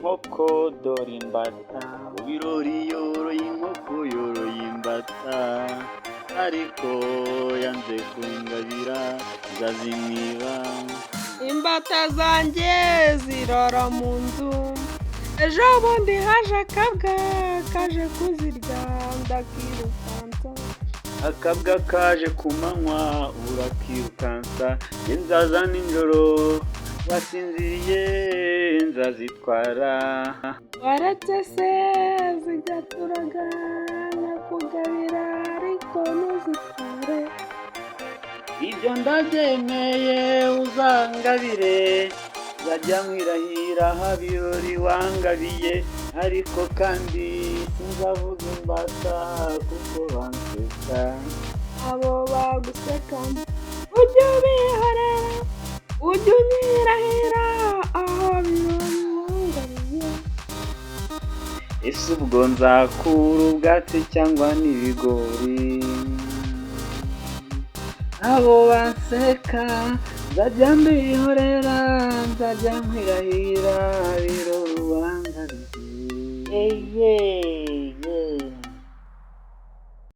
inkoko dore imbata, mu birori yoroye inkoko yoroye imbata, ariko yanze kungabira ndazimwiba. Imbata zanjye zirara mu nzu, ejo bundi haje akabwa kaje kuzirya ndakirukansa. Akabwa kaje ku manywa urakirukansa, inzaza nijoro wasinziriye nzazitwara. Waretse se zigaturaga nkakugabira ariko ntuzitware. Ibyo ndabyemeye uzangabire, nzajya nkwirahira habirori wangabiye, ariko kandi sinzavuga imbata kuko banseka. Abo baguseka ujye ubihorera, ujye unyirahira aho birori wangabiye. Ese ubwo nzakura ubwatsi cyangwa n'ibigori? Abo banseka nzajya mbihorera, nzajya nkwirahira